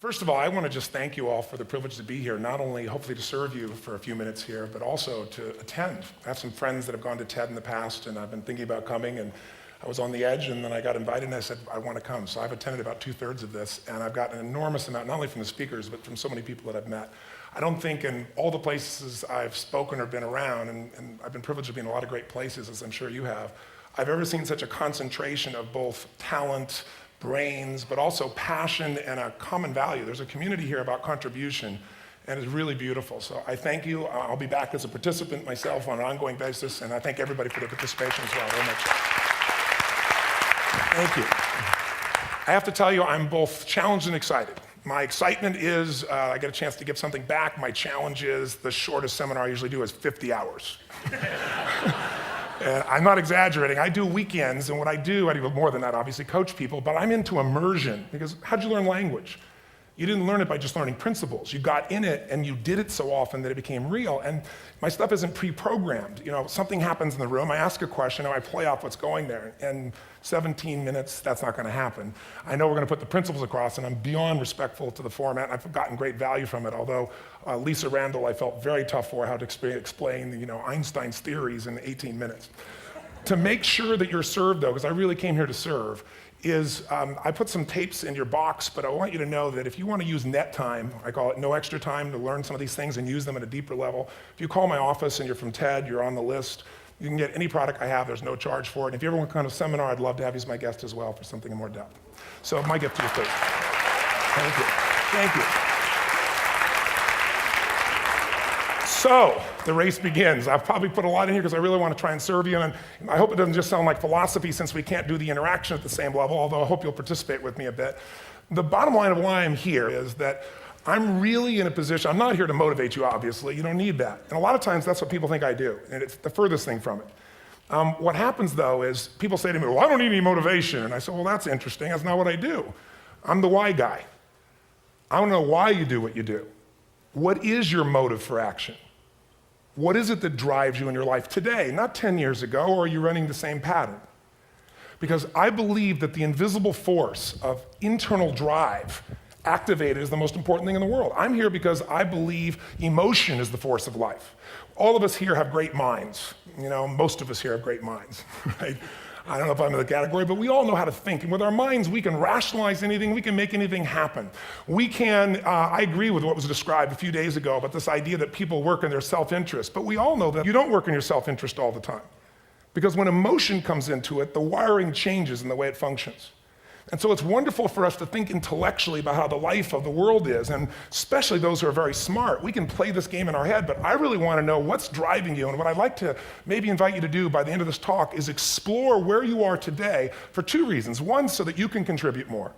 First of all, I want to just thank you all for the privilege to be here, not only hopefully to serve you for a few minutes here, but also to attend. I have some friends that have gone to TED in the past, and I've been thinking about coming, and I was on the edge, and then I got invited, and I said, I want to come. So I've attended about 2/3 of this, and I've got an enormous amount, not only from the speakers, but from so many people that I've met. I don't think in all the places I've spoken or been around, and I've been privileged to be in a lot of great places, as I'm sure you have, I've ever seen such a concentration of both talent, brains, but also passion and a common value. There's a community here about contribution, and it's really beautiful. So I thank you. I'll be back as a participant myself on an ongoing basis, and I thank everybody for their participation as well very much. Thank you. I have to tell you, I'm both challenged and excited. My excitement is I get a chance to give something back. My challenge is the shortest seminar I usually do is 50 hours. And I'm not exaggerating. I do weekends, and what I do more than that, obviously, coach people, but I'm into immersion, because how'd you learn language? You didn't learn it by just learning principles. You got in it, and you did it so often that it became real. And my stuff isn't pre-programmed. You know, something happens in the room, I ask a question, and I play off what's going there. And 17 minutes, that's not going to happen. I know we're going to put the principles across, and I'm beyond respectful to the format. I've gotten great value from it, although Lisa Randall, I felt very tough for how to explain Einstein's theories in 18 minutes. To make sure that you're served, though, because I really came here to serve, is I put some tapes in your box, but I want you to know that if you want to use net time, I call it no extra time, to learn some of these things and use them at a deeper level, if you call my office and you're from TED, you're on the list, you can get any product I have, there's no charge for it. And if you ever want to come to a seminar, I'd love to have you as my guest as well for something in more depth. So my gift to you, please. Thank you. Thank you. So the race begins. I've probably put a lot in here because I really want to try and serve you, and I hope it doesn't just sound like philosophy since we can't do the interaction at the same level, although I hope you'll participate with me a bit. The bottom line of why I'm here is that I'm really in a position, I'm not here to motivate you, obviously, you don't need that. And a lot of times that's what people think I do, and it's the furthest thing from it. What happens though is people say to me, well, I don't need any motivation. And I say, well, that's interesting, that's not what I do. I'm the why guy. I don't know why you do what you do. What is your motive for action? What is it that drives you in your life today, not 10 years ago, or are you running the same pattern? Because I believe that the invisible force of internal drive activated is the most important thing in the world. I'm here because I believe emotion is the force of life. All of us here have great minds. You know, most of us here have great minds, right? I don't know if I'm in the category, but we all know how to think. And with our minds, we can rationalize anything, we can make anything happen. We can, I agree with what was described a few days ago about this idea that people work in their self-interest, but we all know that you don't work in your self-interest all the time. Because when emotion comes into it, the wiring changes in the way it functions. And so it's wonderful for us to think intellectually about how the life of the world is, and especially those who are very smart. We can play this game in our head, but I really want to know what's driving you, and what I'd like to maybe invite you to do by the end of this talk is explore where you are today for two reasons. One, so that you can contribute more.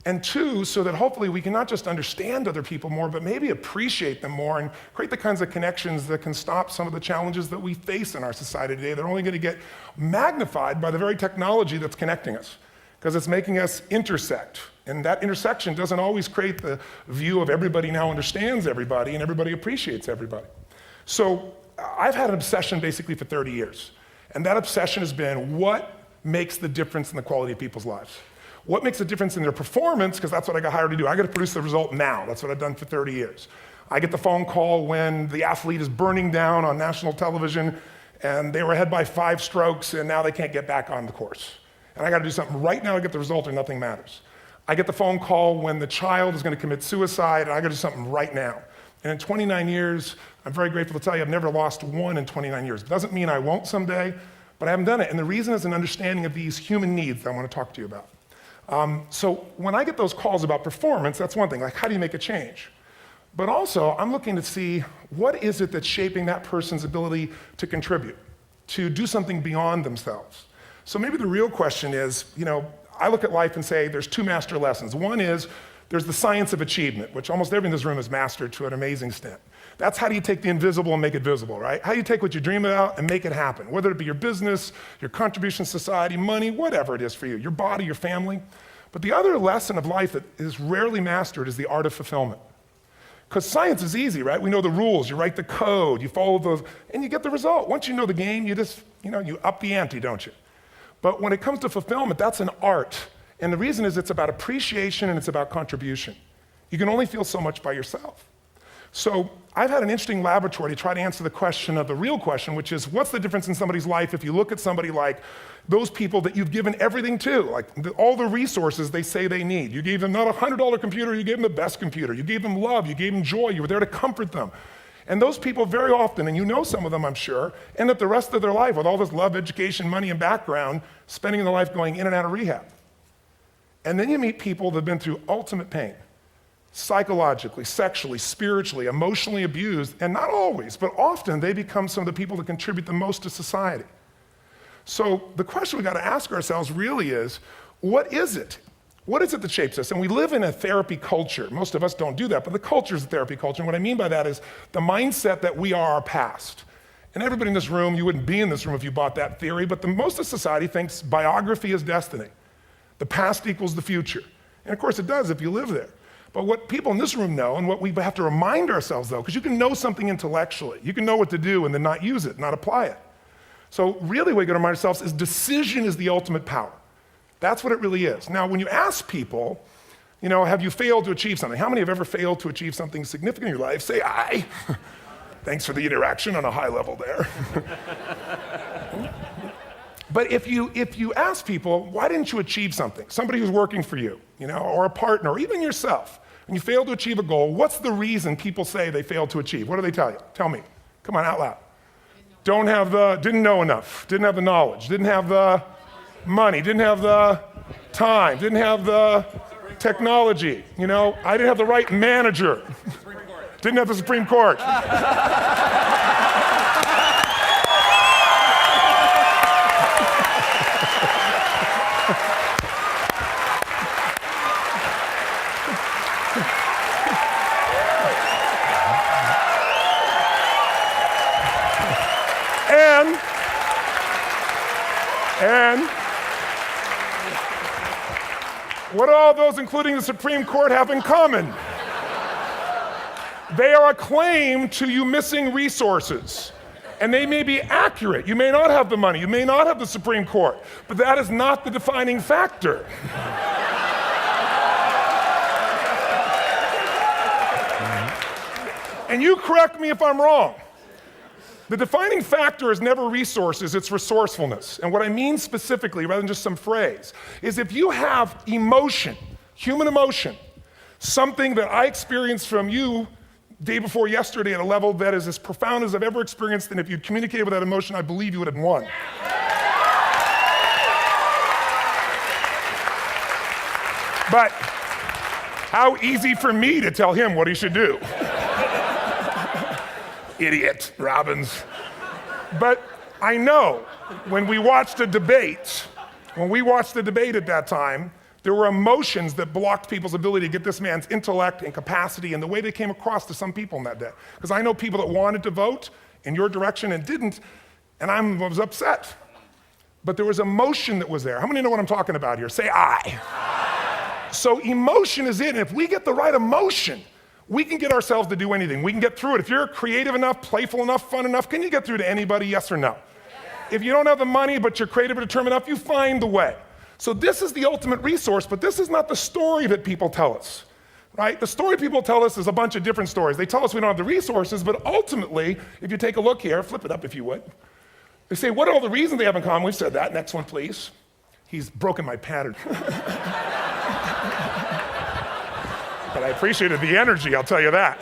And two, so that hopefully we can not just understand other people more, but maybe appreciate them more and create the kinds of connections that can stop some of the challenges that we face in our society today. They're only going to get magnified by the very technology that's connecting us, because it's making us intersect. And that intersection doesn't always create the view of everybody now understands everybody and everybody appreciates everybody. So I've had an obsession basically for 30 years. And that obsession has been what makes the difference in the quality of people's lives? What makes a difference in their performance? Because that's what I got hired to do. I got to produce the result now. That's what I've done for 30 years. I get the phone call when the athlete is burning down on national television and they were ahead by 5 strokes and now they can't get back on the course. And I got to do something right now to get the result or nothing matters. I get the phone call when the child is going to commit suicide, and I got to do something right now. And in 29 years, I'm very grateful to tell you I've never lost one in 29 years. It doesn't mean I won't someday, but I haven't done it. And the reason is an understanding of these human needs that I want to talk to you about. So when I get those calls about performance, that's one thing, like how do you make a change? But also, I'm looking to see what is it that's shaping that person's ability to contribute, to do something beyond themselves. So maybe the real question is, I look at life and say there's 2 master lessons. One is there's the science of achievement, which almost everyone in this room has mastered to an amazing extent. That's how do you take the invisible and make it visible, right? How do you take what you dream about and make it happen, whether it be your business, your contribution to society, money, whatever it is for you, your body, your family. But the other lesson of life that is rarely mastered is the art of fulfillment. Because science is easy, right? We know the rules, you write the code, you follow those, and you get the result. Once you know the game, you just, you up the ante, don't you? But when it comes to fulfillment, that's an art. And the reason is it's about appreciation and it's about contribution. You can only feel so much by yourself. So I've had an interesting laboratory to try to answer the question of the real question, which is, what's the difference in somebody's life if you look at somebody like those people that you've given everything to, like all the resources they say they need. You gave them not a $100 computer, you gave them the best computer. You gave them love, you gave them joy, you were there to comfort them. And those people very often, and you know some of them I'm sure, end up the rest of their life with all this love, education, money, and background, spending their life going in and out of rehab. And then you meet people that have been through ultimate pain, psychologically, sexually, spiritually, emotionally abused, and not always, but often they become some of the people that contribute the most to society. So the question we got to ask ourselves really is, what is it? What is it that shapes us? And we live in a therapy culture. Most of us don't do that, but the culture is a therapy culture. And what I mean by that is the mindset that we are our past. And everybody in this room, you wouldn't be in this room if you bought that theory, but most of society thinks biography is destiny. The past equals the future. And of course it does if you live there. But what people in this room know, and what we have to remind ourselves though, because you can know something intellectually, you can know what to do and then not use it, not apply it. So really what we got to remind ourselves is decision is the ultimate power. That's what it really is. Now, when you ask people, you know, have you failed to achieve something? How many have ever failed to achieve something significant in your life? Say aye. Thanks for the interaction on a high level there. But if you ask people, why didn't you achieve something? Somebody who's working for you, you know, or a partner, or even yourself, and you failed to achieve a goal, what's the reason people say they failed to achieve? What do they tell you? Tell me. Come on, out loud. Didn't know enough, didn't have the knowledge, didn't have the money, didn't have the time, didn't have the technology, you know, I didn't have the right manager, didn't have the Supreme Court. And what do all those, including the Supreme Court, have in common? They are a claim to you missing resources. And they may be accurate. You may not have the money. You may not have the Supreme Court. But that is not the defining factor. And you correct me if I'm wrong. The defining factor is never resources, it's resourcefulness. And what I mean specifically, rather than just some phrase, is if you have emotion, human emotion, something that I experienced from you day before yesterday at a level that is as profound as I've ever experienced, and if you'd communicated with that emotion, I believe you would have won. But how easy for me to tell him what he should do. Idiot, Robbins. But I know when we watched the debate at that time, there were emotions that blocked people's ability to get this man's intellect and capacity and the way they came across to some people in that day. Because I know people that wanted to vote in your direction and didn't, and I was upset. But there was emotion that was there. How many know what I'm talking about here? Say aye. So emotion is it, and if we get the right emotion, we can get ourselves to do anything. We can get through it. If you're creative enough, playful enough, fun enough, can you get through to anybody, yes or no? If you don't have the money, but you're creative or determined enough, you find the way. So this is the ultimate resource, but this is not the story that people tell us, right? The story people tell us is a bunch of different stories. They tell us we don't have the resources, but ultimately, if you take a look here, flip it up if you would. They say, what are all the reasons they have in common? We've said that. Next one, please. He's broken my pattern. But I appreciated the energy, I'll tell you that.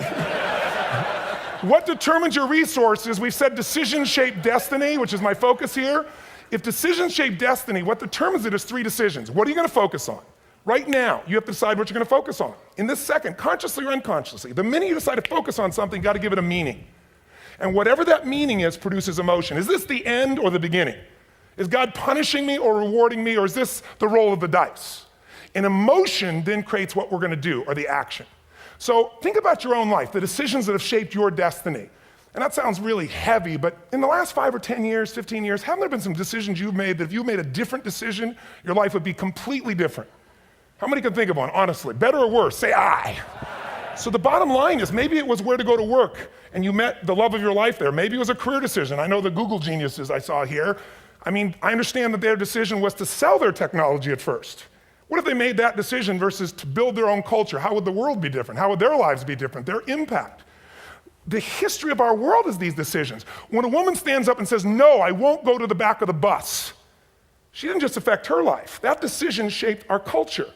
What determines your resources? We've said decisions shape destiny, which is my focus here. If decisions shape destiny, what determines it is 3 decisions. What are you going to focus on? Right now, you have to decide what you're going to focus on. In this second, consciously or unconsciously, the minute you decide to focus on something, you got to give it a meaning. And whatever that meaning is produces emotion. Is this the end or the beginning? Is God punishing me or rewarding me, or is this the roll of the dice? And emotion then creates what we're going to do, or the action. So think about your own life, the decisions that have shaped your destiny. And that sounds really heavy, but in the last 5 or 10 years, 15 years, haven't there been some decisions you've made that if you made a different decision, your life would be completely different? How many can think of one, honestly? Better or worse? Say aye. So the bottom line is maybe it was where to go to work, and you met the love of your life there. Maybe it was a career decision. I know the Google geniuses I saw here. I mean, I understand that their decision was to sell their technology at first. What if they made that decision versus to build their own culture? How would the world be different? How would their lives be different? Their impact. The history of our world is these decisions. When a woman stands up and says, no, I won't go to the back of the bus, she didn't just affect her life. That decision shaped our culture.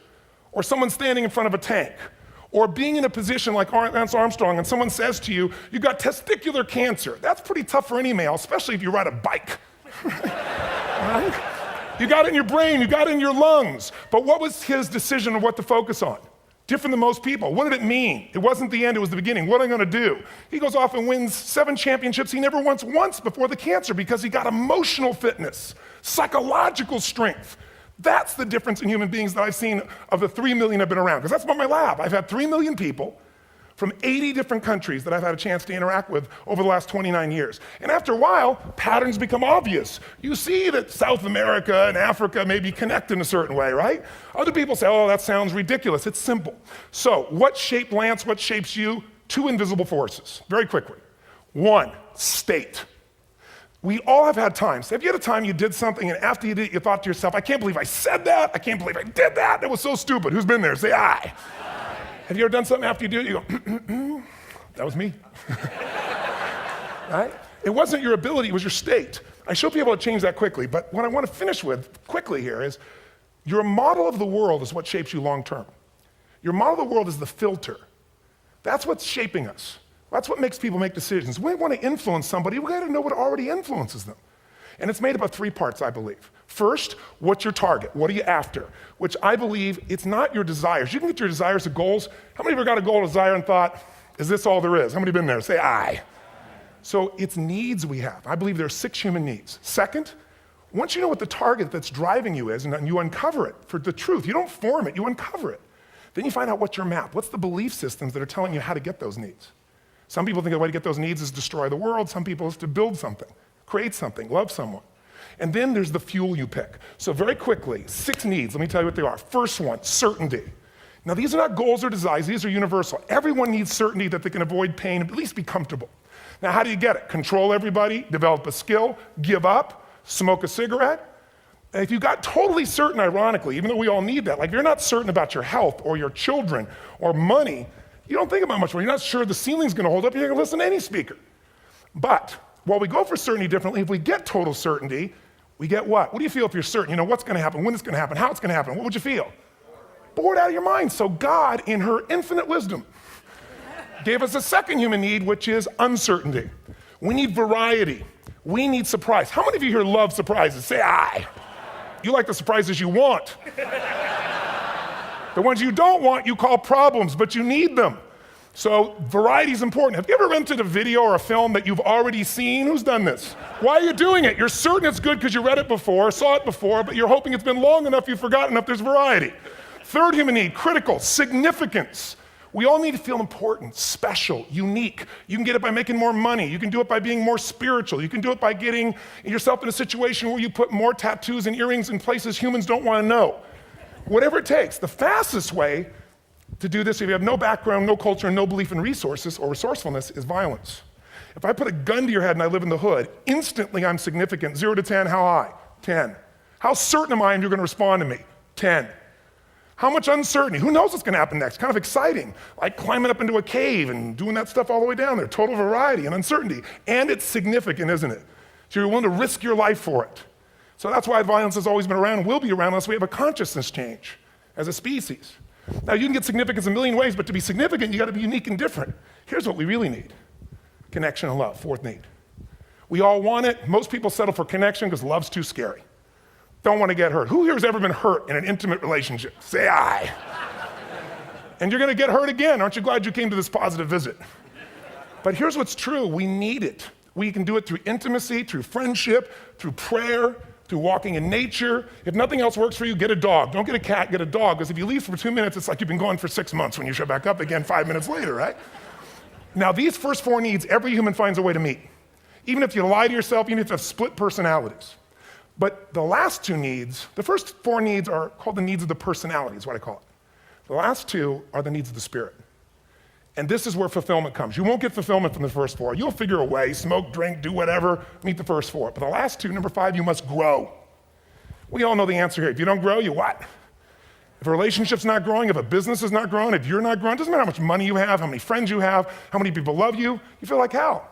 Or someone standing in front of a tank. Or being in a position like Lance Armstrong and someone says to you, you got testicular cancer. That's pretty tough for any male, especially if you ride a bike. Right? You got it in your brain, you got it in your lungs. But what was his decision of what to focus on? Different than most people. What did it mean? It wasn't the end, it was the beginning. What am I gonna do? He goes off and wins 7 championships he never won once before the cancer because he got emotional fitness, psychological strength. That's the difference in human beings that I've seen of the 3 million I've been around, because that's about my lab. I've had 3 million people from 80 different countries that I've had a chance to interact with over the last 29 years. And after a while, patterns become obvious. You see that South America and Africa maybe connect in a certain way, right? Other people say, oh, that sounds ridiculous. It's simple. So what shaped Lance, what shapes you? 2 invisible forces, very quickly. 1, state. We all have had times. Have you had a time you did something and after you did it, you thought to yourself, I can't believe I said that. I can't believe I did that. That was so stupid. Who's been there? Say aye. Have you ever done something after you do it, you go, that was me. Right? It wasn't your ability, it was your state. I should be able to change that quickly, but what I want to finish with quickly here is your model of the world is what shapes you long term. Your model of the world is the filter. That's what's shaping us. That's what makes people make decisions. We want to influence somebody, we gotta know what already influences them. And it's made up of 3 parts, I believe. First, what's your target? What are you after? Which I believe it's not your desires. You can get your desires to goals. How many of you got a goal or desire and thought, is this all there is? How many have been there? Say aye. So it's needs we have. I believe there are 6 human needs. Second, once you know what the target that's driving you is and you uncover it for the truth, you don't form it, you uncover it. Then you find out what's your map. What's the belief systems that are telling you how to get those needs? Some people think the way to get those needs is destroy the world. Some people is to build something. Create something, love someone. And then there's the fuel you pick. So very quickly, 6 needs, let me tell you what they are. First one, certainty. Now these are not goals or desires, these are universal. Everyone needs certainty that they can avoid pain, at least be comfortable. Now how do you get it? Control everybody, develop a skill, give up, smoke a cigarette. And if you got totally certain, ironically, even though we all need that, like if you're not certain about your health or your children or money, you don't think about much more. You're not sure the ceiling's gonna hold up, you're gonna listen to any speaker. But while we go for certainty differently, if we get total certainty, we get what? What do you feel if you're certain? You know what's gonna happen, when it's gonna happen, how it's gonna happen. What would you feel? Bored out of your mind. So God, in her infinite wisdom, gave us a second human need, which is uncertainty. We need variety. We need surprise. How many of you here love surprises? Say aye. You like the surprises you want. The ones you don't want, you call problems, but you need them. So variety is important. Have you ever rented a video or a film that you've already seen? Who's done this? Why are you doing it? You're certain it's good because you read it before, saw it before, but you're hoping it's been long enough you've forgotten enough there's variety. Third human need, critical, significance. We all need to feel important, special, unique. You can get it by making more money. You can do it by being more spiritual. You can do it by getting yourself in a situation where you put more tattoos and earrings in places humans don't want to know. Whatever it takes. The fastest way to do this, if you have no background, no culture, no belief in resources or resourcefulness, is violence. If I put a gun to your head and I live in the hood, instantly I'm significant. 0 to 10, how high? 10. How certain am I you're gonna respond to me? 10. How much uncertainty? Who knows what's gonna happen next? Kind of exciting, like climbing up into a cave and doing that stuff all the way down there. Total variety and uncertainty. And it's significant, isn't it? So you're willing to risk your life for it. So that's why violence has always been around and will be around unless we have a consciousness change as a species. Now you can get significance a million ways, but to be significant, you gotta be unique and different. Here's what we really need. Connection and love, fourth need. We all want it. Most people settle for connection because love's too scary. Don't want to get hurt. Who here has ever been hurt in an intimate relationship? Say aye. And you're gonna get hurt again. Aren't you glad you came to this positive visit? But here's what's true, we need it. We can do it through intimacy, through friendship, through prayer, through walking in nature. If nothing else works for you, get a dog. Don't get a cat, get a dog, because if you leave for 2 minutes, it's like you've been gone for 6 months when you show back up again 5 minutes later, right? Now these first 4 needs, every human finds a way to meet. Even if you lie to yourself, even if you have split personalities. But the last 2 needs, the first 4 needs are called the needs of the personality, is what I call it. The last 2 are the needs of the spirit. And this is where fulfillment comes. You won't get fulfillment from the first 4. You'll figure a way, smoke, drink, do whatever, meet the first 4. But the last 2, number 5, you must grow. We all know the answer here. If you don't grow, you what? If a relationship's not growing, if a business is not growing, if you're not growing, it doesn't matter how much money you have, how many friends you have, how many people love you, you feel like hell.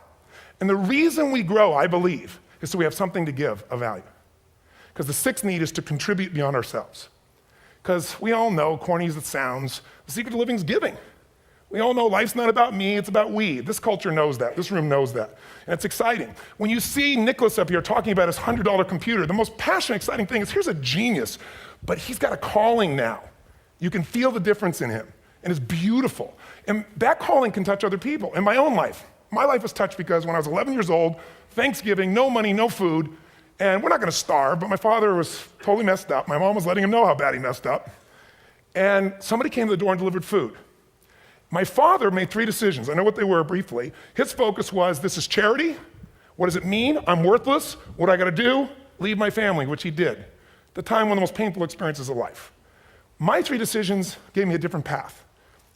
And the reason we grow, I believe, is so we have something to give of value. Because the sixth need is to contribute beyond ourselves. Because we all know, corny as it sounds, the secret to living is giving. We all know life's not about me, it's about we. This culture knows that, this room knows that. And it's exciting. When you see Nicholas up here talking about his $100 computer, the most passionate, exciting thing is here's a genius, but he's got a calling now. You can feel the difference in him, and it's beautiful. And that calling can touch other people. In my own life, my life was touched because when I was 11 years old, Thanksgiving, no money, no food, and we're not gonna starve, but my father was totally messed up. My mom was letting him know how bad he messed up. And somebody came to the door and delivered food. My father made 3 decisions. I know what they were briefly. His focus was, this is charity. What does it mean? I'm worthless. What do I gotta do? Leave my family, which he did. The time, one of the most painful experiences of life. My 3 decisions gave me a different path.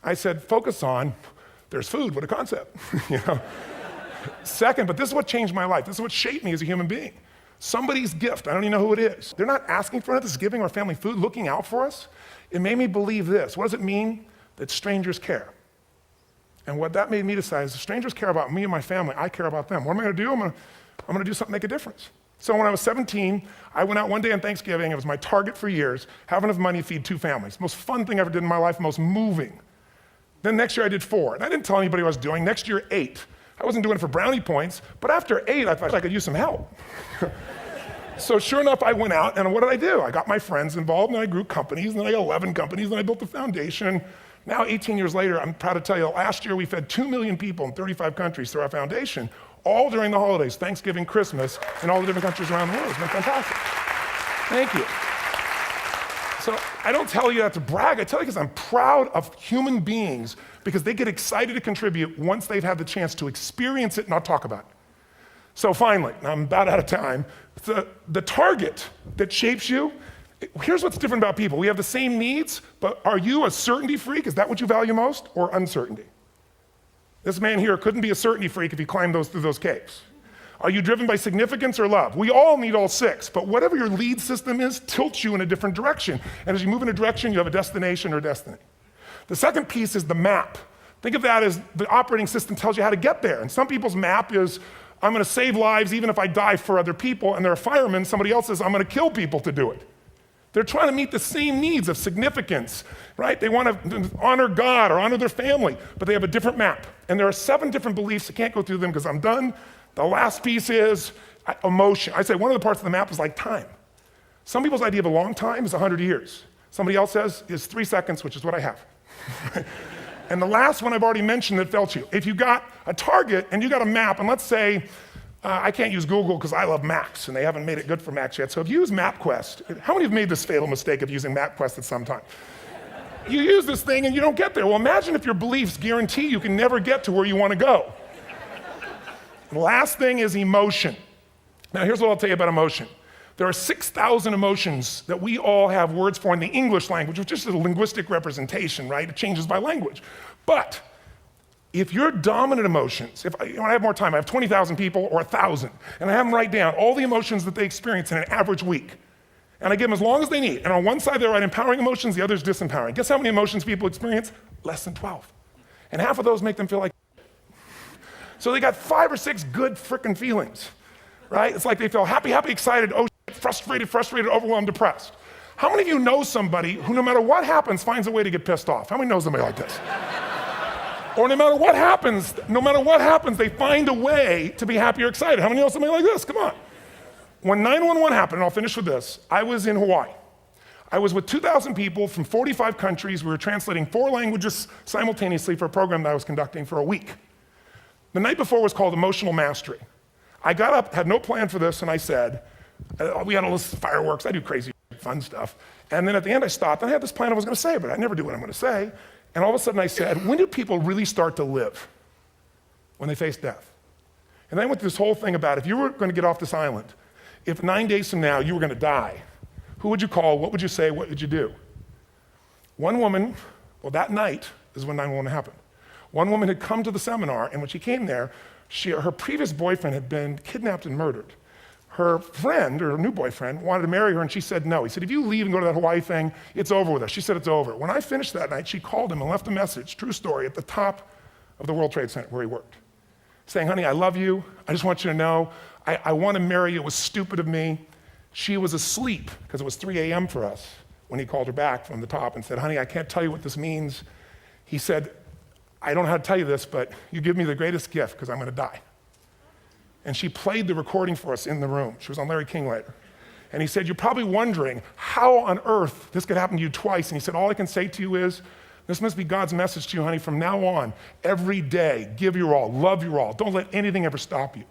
I said, focus on, there's food, what a concept. You know? Second, but this is what changed my life. This is what shaped me as a human being. Somebody's gift, I don't even know who it is. They're not asking for it, this is giving our family food, looking out for us. It made me believe this. What does it mean? That strangers care. And what that made me decide is if strangers care about me and my family, I care about them. What am I gonna do? I'm gonna do something to make a difference. So when I was 17, I went out one day on Thanksgiving, it was my target for years, have enough money to feed 2 families. Most fun thing I ever did in my life, most moving. Then next year I did 4, and I didn't tell anybody what I was doing. Next year, 8. I wasn't doing it for brownie points, but after 8, I thought I could use some help. So sure enough, I went out, and what did I do? I got my friends involved, and I grew companies, and then I got 11 companies, and I built a foundation. Now, 18 years later, I'm proud to tell you, last year we fed 2 million people in 35 countries through our foundation, all during the holidays, Thanksgiving, Christmas, in all the different countries around the world. It's been fantastic. Thank you. So I don't tell you that to brag, I tell you because I'm proud of human beings because they get excited to contribute once they've had the chance to experience it, not talk about it. So finally, I'm about out of time, the target that shapes you, here's what's different about people. We have the same needs, but are you a certainty freak? Is that what you value most, or uncertainty? This man here couldn't be a certainty freak if he climbed through those caves. Are you driven by significance or love? We all need all 6, but whatever your lead system is tilts you in a different direction. And as you move in a direction, you have a destination or destiny. The second piece is the map. Think of that as the operating system tells you how to get there. And some people's map is, I'm gonna save lives even if I die for other people, and they're a fireman. Somebody else says, I'm gonna kill people to do it. They're trying to meet the same needs of significance, right? They want to honor God or honor their family, but they have a different map. And there are 7 different beliefs. I can't go through them because I'm done. The last piece is emotion. I say one of the parts of the map is like time. Some people's idea of a long time is 100 years. Somebody else says is 3 seconds, which is what I have. And the last one I've already mentioned that felt you. If you got a target and you got a map, and let's say, I can't use Google because I love Macs, and they haven't made it good for Macs yet. So if you use MapQuest, how many have made this fatal mistake of using MapQuest at some time? You use this thing and you don't get there. Well, imagine if your beliefs guarantee you can never get to where you want to go. The last thing is emotion. Now here's what I'll tell you about emotion. There are 6,000 emotions that we all have words for in the English language, which is a linguistic representation, right? It changes by language. But if your dominant emotions, when I have more time, I have 20,000 people or 1,000, and I have them write down all the emotions that they experience in an average week. And I give them as long as they need. And on one side, they write empowering emotions, the other is disempowering. Guess how many emotions people experience? Less than 12. And half of those make them feel like so they got 5 or 6 good frickin' feelings, right? It's like they feel happy, happy, excited, oh shit, frustrated, overwhelmed, depressed. How many of you know somebody who no matter what happens finds a way to get pissed off? How many know somebody like this? Or no matter what happens, they find a way to be happy or excited. How many know somebody like this? Come on. When 911 happened, and I'll finish with this, I was in Hawaii. I was with 2,000 people from 45 countries. We were translating 4 languages simultaneously for a program that I was conducting for a week. The night before was called Emotional Mastery. I got up, had no plan for this, and I said, we had all this fireworks, I do crazy fun stuff. And then at the end I stopped, and I had this plan I was gonna say, but I never do what I'm gonna say. And all of a sudden I said, when do people really start to live? When they face death. And then I went through this whole thing about if you were gonna get off this island, if 9 days from now you were gonna die, who would you call, what would you say, what would you do? One woman, well that night is when 911 happened. One woman had come to the seminar, and when she came there, her previous boyfriend had been kidnapped and murdered. her friend, or her new boyfriend, wanted to marry her, and she said no. He said, if you leave and go to that Hawaii thing, it's over with us. She said it's over. When I finished that night, she called him and left a message, true story, at the top of the World Trade Center where he worked, saying, honey, I love you. I just want you to know, I want to marry you. It was stupid of me. She was asleep, because it was 3 a.m. for us, when he called her back from the top and said, honey, I can't tell you what this means. He said, I don't know how to tell you this, but you give me the greatest gift, because I'm going to die. And she played the recording for us in the room. She was on Larry King later. And he said, you're probably wondering how on earth this could happen to you twice. And he said, all I can say to you is, this must be God's message to you, honey. From now on, every day, give your all, love your all. Don't let anything ever stop you.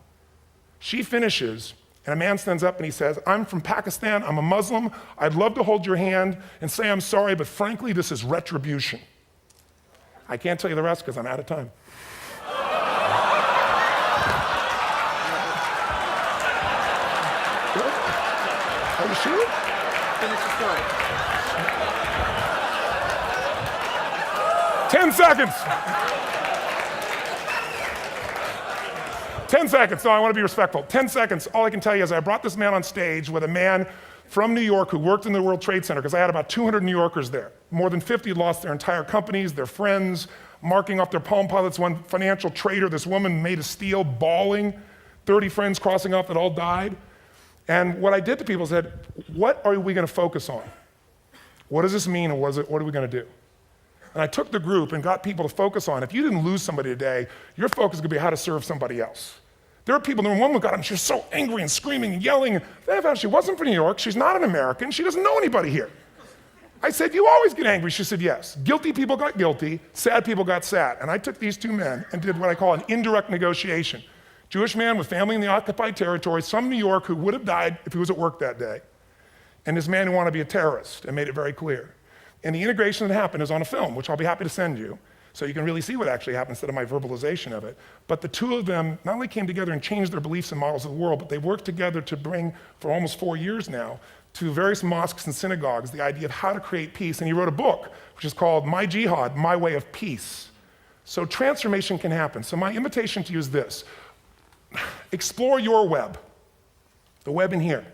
She finishes, and a man stands up and he says, I'm from Pakistan, I'm a Muslim. I'd love to hold your hand and say I'm sorry, but frankly, this is retribution. I can't tell you the rest because I'm out of time. Are you sure? Finish the story. 10 seconds. 10 seconds. No, I want to be respectful. 10 seconds. All I can tell you is I brought this man on stage with a man from New York who worked in the World Trade Center, because I had about 200 New Yorkers there. More than 50 lost their entire companies, their friends, marking off their Palm Pilots. One financial trader, this woman made of steel, bawling. 30 friends crossing off that all died. And what I did to people is said, what are we going to focus on? What does this mean, and what are we going to do? And I took the group and got people to focus on, if you didn't lose somebody today, your focus is going to be how to serve somebody else. There are people, the woman got up, she was so angry and screaming and yelling. And they found she wasn't from New York, she's not an American, she doesn't know anybody here. I said, you always get angry? She said, yes. Guilty people got guilty, sad people got sad. And I took these two men and did what I call an indirect negotiation. Jewish man with family in the occupied territory, some New York who would have died if he was at work that day, and this man who wanted to be a terrorist, and made it very clear. And the integration that happened is on a film, which I'll be happy to send you, so you can really see what actually happened instead of my verbalization of it. But the two of them not only came together and changed their beliefs and models of the world, but they worked together to bring, for almost 4 years now, to various mosques and synagogues, the idea of how to create peace. And he wrote a book, which is called My Jihad, My Way of Peace. So transformation can happen. So my invitation to you is this. Explore your web, the web in here.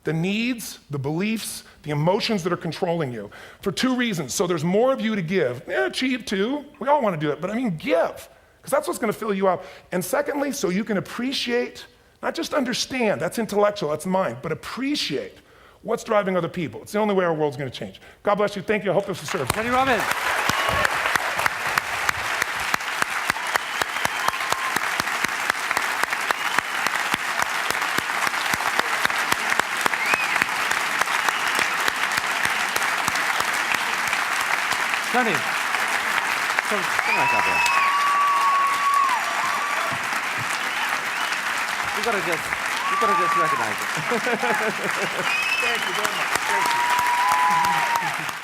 The needs, the beliefs, the emotions that are controlling you, for 2 reasons. So there's more of you to give. Yeah, achieve too. We all want to do it, but I mean give, because that's what's going to fill you up. And secondly, so you can appreciate, not just understand, that's intellectual, that's mind, but appreciate what's driving other people. It's the only way our world's going to change. God bless you. Thank you. I hope this will serve. Tony Robbins. Tony, come back up here. You gotta just recognize it. Thank you very much. Thank you.